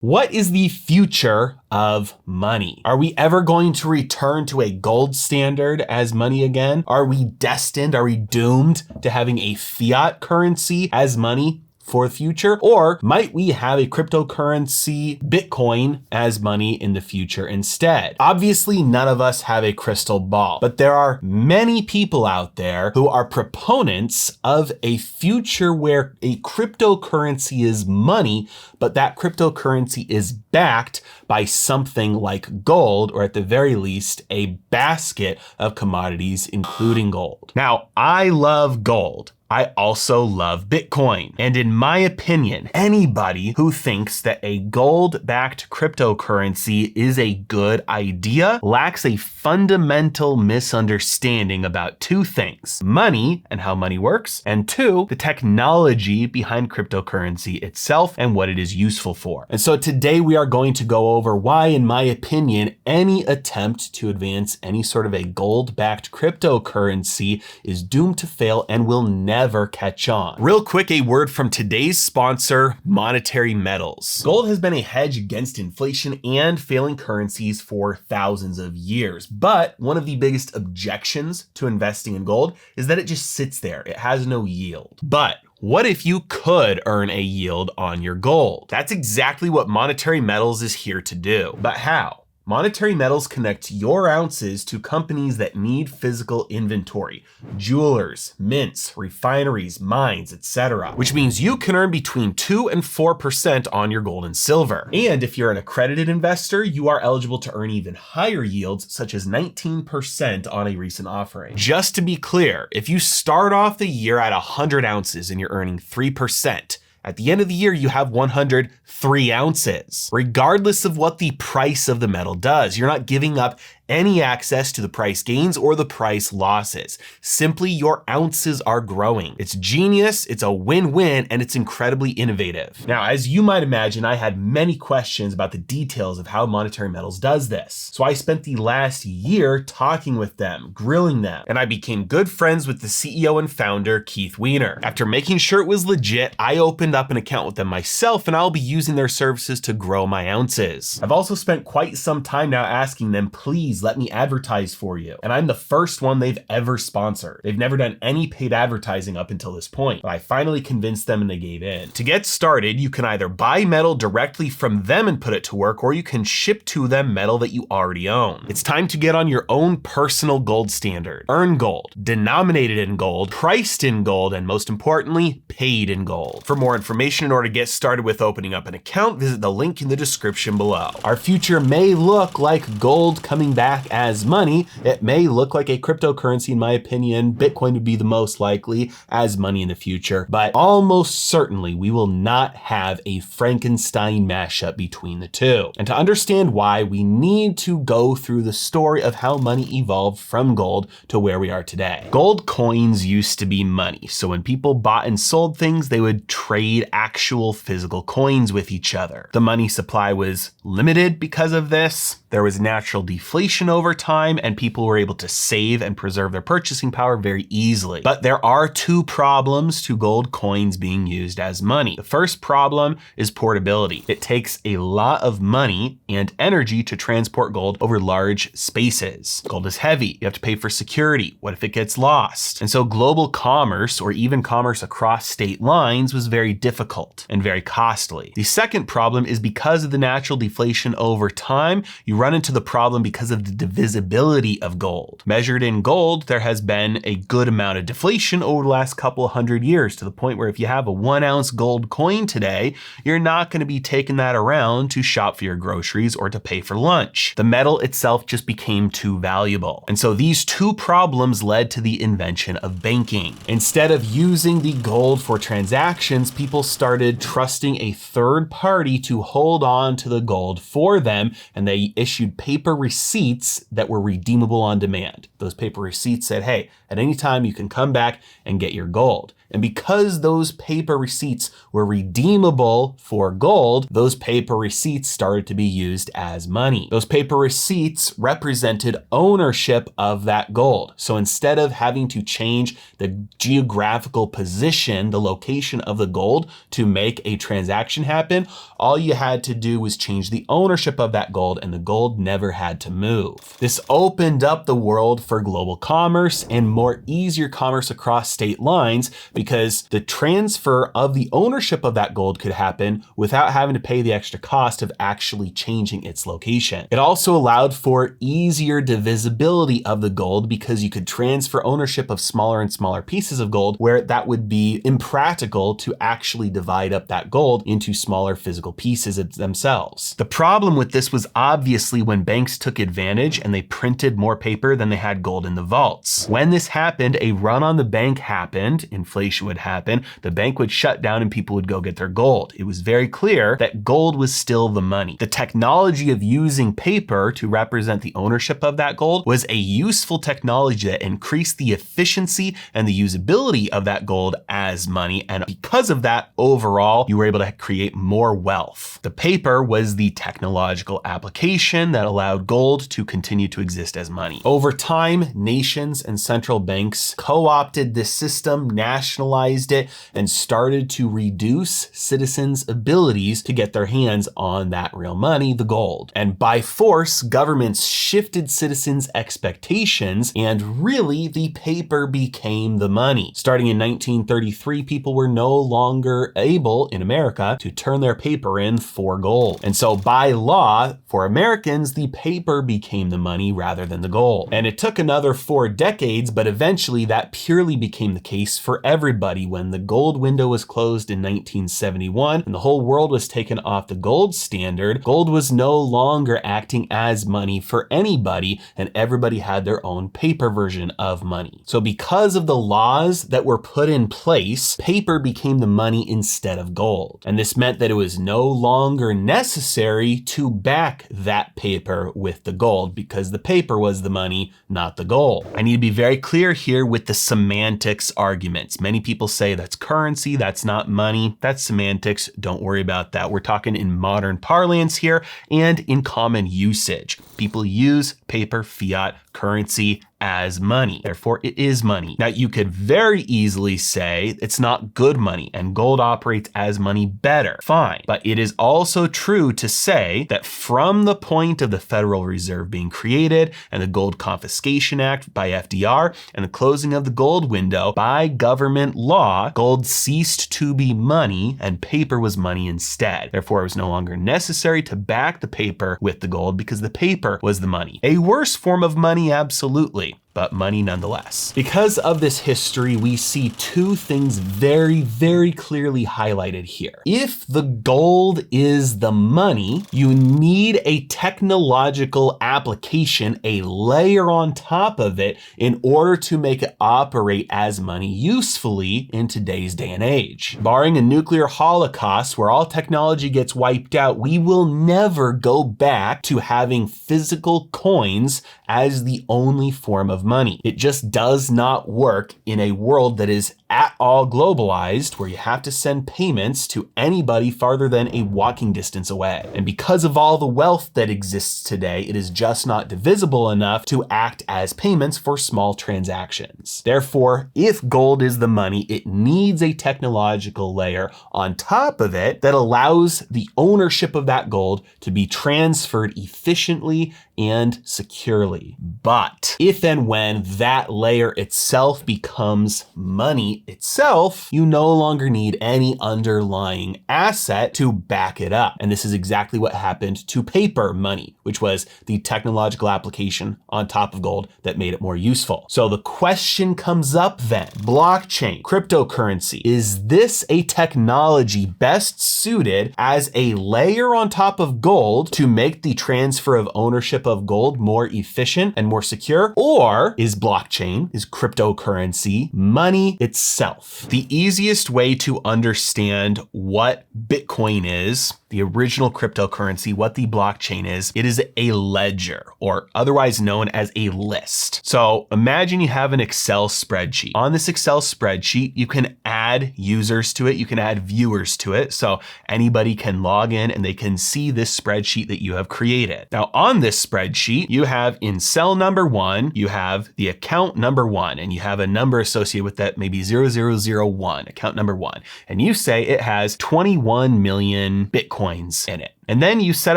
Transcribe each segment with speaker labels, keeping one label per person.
Speaker 1: What is the future of money? Are we ever going to return to a gold standard as money again? Are we destined? Are we doomed to having a fiat currency as money for the future? Or might we have a cryptocurrency, Bitcoin, as money in the future instead? Obviously, none of us have a crystal ball, but there are many people out there who are proponents of a future where a cryptocurrency is money, but that cryptocurrency is backed by something like gold, or at the very least, a basket of commodities, including gold. Now, I love gold. I also love Bitcoin. And in my opinion, anybody who thinks that a gold-backed cryptocurrency is a good idea lacks a fundamental misunderstanding about two things: money and how money works, and two, the technology behind cryptocurrency itself and what it is useful for. And so today we are going to go over why, in my opinion, any attempt to advance any sort of a gold-backed cryptocurrency is doomed to fail and will never catch on. Real quick, a word from today's sponsor, Monetary Metals. Gold has been a hedge against inflation and failing currencies for thousands of years. But one of the biggest objections to investing in gold is that it just sits there. It has no yield. But what if you could earn a yield on your gold? That's exactly what Monetary Metals is here to do. But how? Monetary Metals connects your ounces to companies that need physical inventory: jewelers, mints, refineries, mines, etc. Which means you can earn between 2 and 4% on your gold and silver. And if you're an accredited investor, you are eligible to earn even higher yields, such as 19% on a recent offering. Just to be clear, if you start off the year at 100 ounces and you're earning 3%, at the end of the year, you have 103 ounces. Regardless of what the price of the metal does, you're not giving up any access to the price gains or the price losses. Simply, your ounces are growing. It's genius, it's a win-win, and it's incredibly innovative. Now, as you might imagine, I had many questions about the details of how Monetary Metals does this. So I spent the last year talking with them, grilling them, and I became good friends with the CEO and founder, Keith Weiner. After making sure it was legit, I opened up an account with them myself, and I'll be using their services to grow my ounces. I've also spent quite some time now asking them, please let me advertise for you. And I'm the first one they've ever sponsored. They've never done any paid advertising up until this point, but I finally convinced them and they gave in. To get started, you can either buy metal directly from them and put it to work, or you can ship to them metal that you already own. It's time to get on your own personal gold standard. Earn gold, denominated in gold, priced in gold, and most importantly, paid in gold. For more information, in order to get started with opening up an account, visit the link in the description below. Our future may look like gold coming back as money. It may look like a cryptocurrency. In my opinion, Bitcoin would be the most likely as money in the future, but almost certainly we will not have a Frankenstein mashup between the two. And to understand why, we need to go through the story of how money evolved from gold to where we are today. Gold coins used to be money. So when people bought and sold things, they would trade actual physical coins with each other. The money supply was limited because of this. There was natural deflation over time, and people were able to save and preserve their purchasing power very easily. But there are two problems to gold coins being used as money. The first problem is portability. It takes a lot of money and energy to transport gold over large spaces. Gold is heavy. You have to pay for security. What if it gets lost? And so global commerce, or even commerce across state lines, was very difficult and very costly. The second problem is because of the natural deflation over time, you run into the problem because of the divisibility of gold. Measured in gold, there has been a good amount of deflation over the last couple of 100 years, to the point where if you have a 1 ounce gold coin today, you're not going to be taking that around to shop for your groceries or to pay for lunch. The metal itself just became too valuable. And so these two problems led to the invention of banking. Instead of using the gold for transactions, people started trusting a third party to hold on to the gold for them, and they issued paper receipts receipts that were redeemable on demand. Those paper receipts said, hey, at any time you can come back and get your gold. And because those paper receipts were redeemable for gold, those paper receipts started to be used as money. Those paper receipts represented ownership of that gold. So instead of having to change the geographical position, the location of the gold to make a transaction happen, all you had to do was change the ownership of that gold, and the gold never had to move. This opened up the world for global commerce and more easier commerce across state lines, because the transfer of the ownership of that gold could happen without having to pay the extra cost of actually changing its location. It also allowed for easier divisibility of the gold, because you could transfer ownership of smaller and smaller pieces of gold where that would be impractical to actually divide up that gold into smaller physical pieces themselves. The problem with this was obviously when banks took advantage and they printed more paper than they had gold in the vaults. When this happened, a run on the bank happened, inflation would happen, the bank would shut down and people would go get their gold. It was very clear that gold was still the money. The technology of using paper to represent the ownership of that gold was a useful technology that increased the efficiency and the usability of that gold as money. And because of that, overall, you were able to create more wealth. The paper was the technological application that allowed gold to continue to exist as money. Over time, nations and central banks co-opted this system, nationalized it, and started to reduce citizens' abilities to get their hands on that real money, the gold. And by force, governments shifted citizens' expectations, and really the paper became the money. Starting in 1933, people were no longer able in America to turn their paper in for gold. And so by law, for Americans, the paper became the money rather than the gold. And it took another 4 decades, but eventually that purely became the case for everybody when the gold window was closed in 1971 and the whole world was taken off the gold standard. Gold was no longer acting as money for anybody, and everybody had their own paper version of money. So because of the laws that were put in place, paper became the money instead of gold. And this meant that it was no longer necessary to back that paper with the gold, because the paper was the money, not the gold. I need to be very clear here with the semantics arguments. Many people say that's currency, that's not money, that's semantics. Don't worry about that. We're talking in modern parlance here and in common usage. People use paper, fiat, currency as money. Therefore, it is money. Now, you could very easily say it's not good money and gold operates as money better. Fine. But it is also true to say that from the point of the Federal Reserve being created and the Gold Confiscation Act by FDR and the closing of the gold window by government law, gold ceased to be money and paper was money instead. Therefore, it was no longer necessary to back the paper with the gold because the paper was the money. A worse form of money, absolutely, but money nonetheless. Because of this history, we see 2 things very, very clearly highlighted here. If the gold is the money, you need a technological application, a layer on top of it, in order to make it operate as money usefully in today's day and age. Barring a nuclear holocaust where all technology gets wiped out, we will never go back to having physical coins as the only form of money. It just does not work in a world that is at all globalized, where you have to send payments to anybody farther than a walking distance away. And because of all the wealth that exists today, it is just not divisible enough to act as payments for small transactions. Therefore, if gold is the money, it needs a technological layer on top of it that allows the ownership of that gold to be transferred efficiently and securely. But if and when that layer itself becomes money itself, you no longer need any underlying asset to back it up. And this is exactly what happened to paper money, which was the technological application on top of gold that made it more useful. So the question comes up then, blockchain, cryptocurrency, is this a technology best suited as a layer on top of gold to make the transfer of ownership of gold more efficient and more secure? Or is blockchain, is cryptocurrency money itself? The easiest way to understand what Bitcoin is the original cryptocurrency, what the blockchain is, it is a ledger, or otherwise known as a list. So imagine you have an Excel spreadsheet. On this Excel spreadsheet, you can add users to it, you can add viewers to it, so anybody can log in and they can see this spreadsheet that you have created. Now on this spreadsheet, you have in cell number 1, you have the account number 1, and you have a number associated with that, maybe 0001, account number 1. And you say it has 21 million Bitcoins in it. And then you set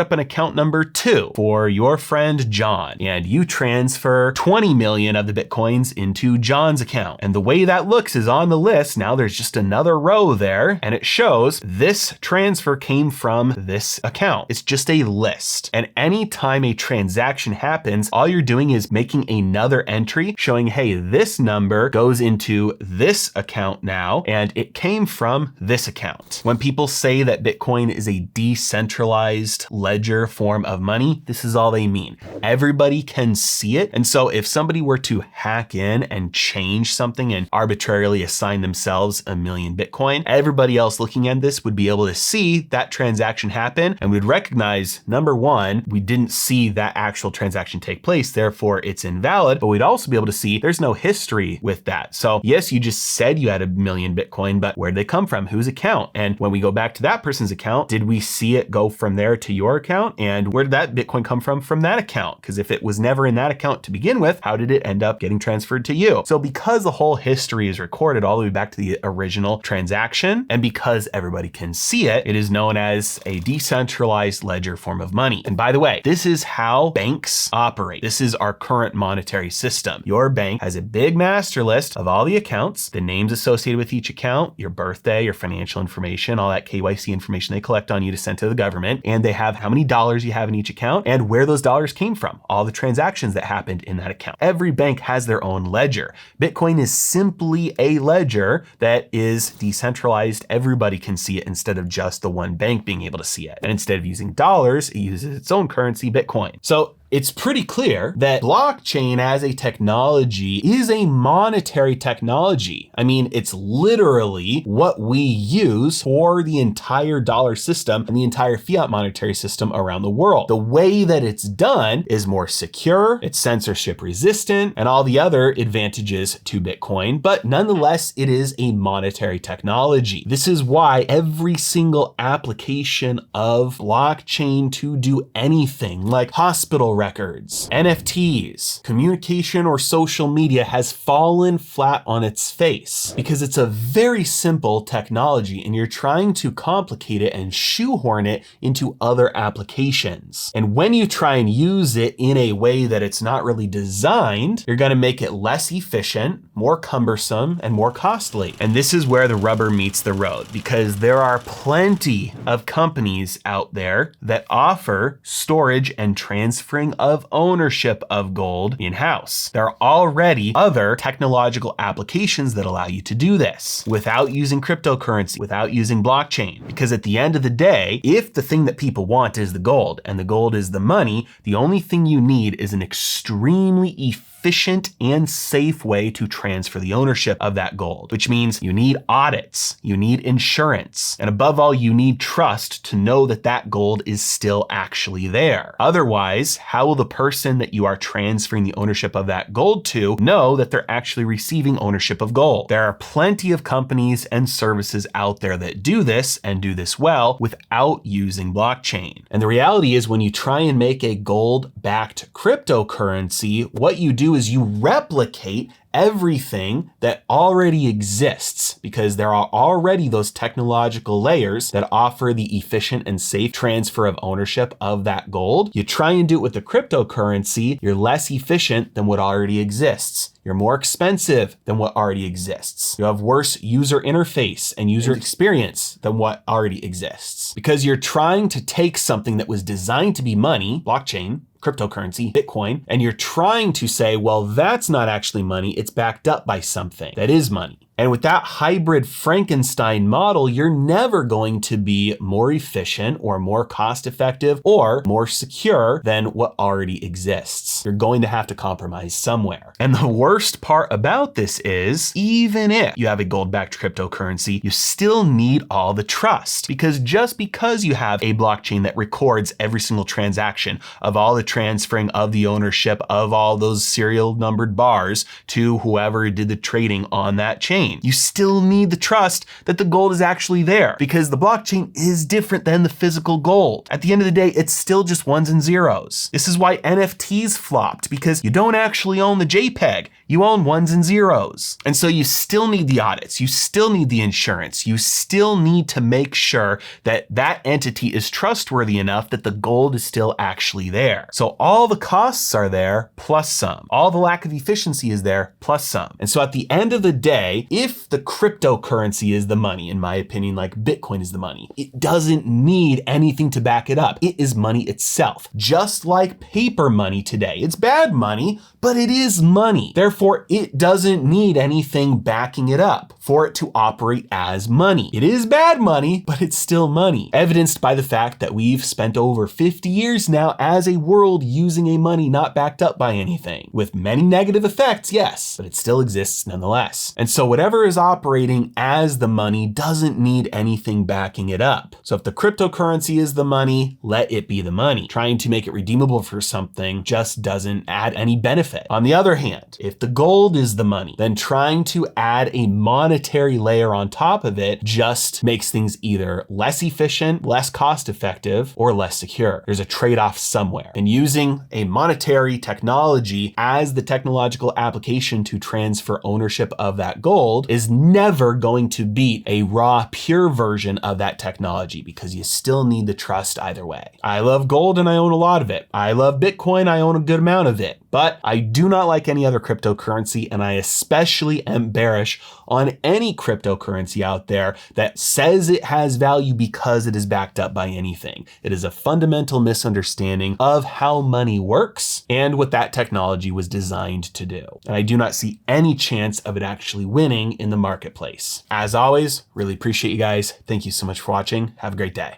Speaker 1: up an account number 2 for your friend John, and you transfer 20 million of the Bitcoins into John's account. And the way that looks is on the list, now there's just another row there, and it shows this transfer came from this account. It's just a list. And anytime a transaction happens, all you're doing is making another entry showing, hey, this number goes into this account now, and it came from this account. When people say that Bitcoin is a decentralized ledger form of money, this is all they mean. Everybody can see it. And so if somebody were to hack in and change something and arbitrarily assign themselves a million Bitcoin, everybody else looking at this would be able to see that transaction happen and would recognize, number 1, we didn't see that actual transaction take place, therefore it's invalid, but we'd also be able to see there's no history with that. So yes, you just said you had a million Bitcoin, but where'd they come from? Whose account? And when we go back to that person's account, did we see it go from there to your account? And where did that Bitcoin come from that account? Because if it was never in that account to begin with, how did it end up getting transferred to you? So because the whole history is recorded all the way back to the original transaction, and because everybody can see it, it is known as a decentralized ledger form of money. And by the way, this is how banks operate. This is our current monetary system. Your bank has a big master list of all the accounts, the names associated with each account, your birthday, your financial information, all that KYC information they collect on you to send to the government. And they have how many dollars you have in each account and where those dollars came from, all the transactions that happened in that account. Every bank has their own ledger. Bitcoin is simply a ledger that is decentralized. Everybody can see it instead of just the one bank being able to see it. And instead of using dollars, it uses its own currency, Bitcoin. So it's pretty clear that blockchain as a technology is a monetary technology. I mean, it's literally what we use for the entire dollar system and the entire fiat monetary system around the world. The way that it's done is more secure, it's censorship resistant, and all the other advantages to Bitcoin, but nonetheless, it is a monetary technology. This is why every single application of blockchain to do anything like hospital records, NFTs, communication or social media has fallen flat on its face because it's a very simple technology and you're trying to complicate it and shoehorn it into other applications. And when you try and use it in a way that it's not really designed, you're going to make it less efficient, more cumbersome, and more costly. And this is where the rubber meets the road, because there are plenty of companies out there that offer storage and transferring of ownership of gold in-house. There are already other technological applications that allow you to do this without using cryptocurrency, without using blockchain. Because at the end of the day, if the thing that people want is the gold and the gold is the money, the only thing you need is an extremely efficient and safe way to transfer the ownership of that gold, which means you need audits, you need insurance, and above all, you need trust to know that that gold is still actually there. Otherwise, how will the person that you are transferring the ownership of that gold to know that they're actually receiving ownership of gold? There are plenty of companies and services out there that do this and do this well without using blockchain. And the reality is when you try and make a gold-backed cryptocurrency, what you do is you replicate everything that already exists, because there are already those technological layers that offer the efficient and safe transfer of ownership of that gold. You try and do it with a cryptocurrency, you're less efficient than what already exists. You're more expensive than what already exists. You have worse user interface and user experience than what already exists. Because you're trying to take something that was designed to be money, blockchain, cryptocurrency, Bitcoin, and you're trying to say, well, that's not actually money, it's backed up by something that is money. And with that hybrid Frankenstein model, you're never going to be more efficient or more cost effective or more secure than what already exists. You're going to have to compromise somewhere. And the worst part about this is, even if you have a gold-backed cryptocurrency, you still need all the trust, because just because you have a blockchain that records every single transaction of all the transferring of the ownership of all those serial numbered bars to whoever did the trading on that chain, you still need the trust that the gold is actually there, because the blockchain is different than the physical gold. At the end of the day, it's still just ones and zeros. This is why NFTs flopped, because you don't actually own the JPEG. You own ones and zeros. And so you still need the audits. You still need the insurance. You still need to make sure that that entity is trustworthy enough that the gold is still actually there. So all the costs are there plus some. All the lack of efficiency is there plus some. And so at the end of the day, if the cryptocurrency is the money, in my opinion, like Bitcoin is the money, it doesn't need anything to back it up. It is money itself. Just like paper money today. It's bad money, but it is money. Therefore, it doesn't need anything backing it up for it to operate as money. It is bad money, but it's still money. Evidenced by the fact that we've spent over 50 years now as a world using a money not backed up by anything. With many negative effects, yes, but it still exists nonetheless. And so whatever is operating as the money doesn't need anything backing it up. So if the cryptocurrency is the money, let it be the money. Trying to make it redeemable for something just doesn't add any benefit. On the other hand, if the gold is the money, then trying to add a monetary layer on top of it just makes things either less efficient, less cost effective, or less secure. There's a trade-off somewhere. And using a monetary technology as the technological application to transfer ownership of that gold is never going to beat a raw, pure version of that technology, because you still need the trust either way. I love gold and I own a lot of it. I love Bitcoin, I own a good amount of it. But I do not like any other cryptocurrency, and I especially am bearish on any cryptocurrency out there that says it has value because it is backed up by anything. It is a fundamental misunderstanding of how money works and what that technology was designed to do. And I do not see any chance of it actually winning in the marketplace. As always, really appreciate you guys. Thank you so much for watching. Have a great day.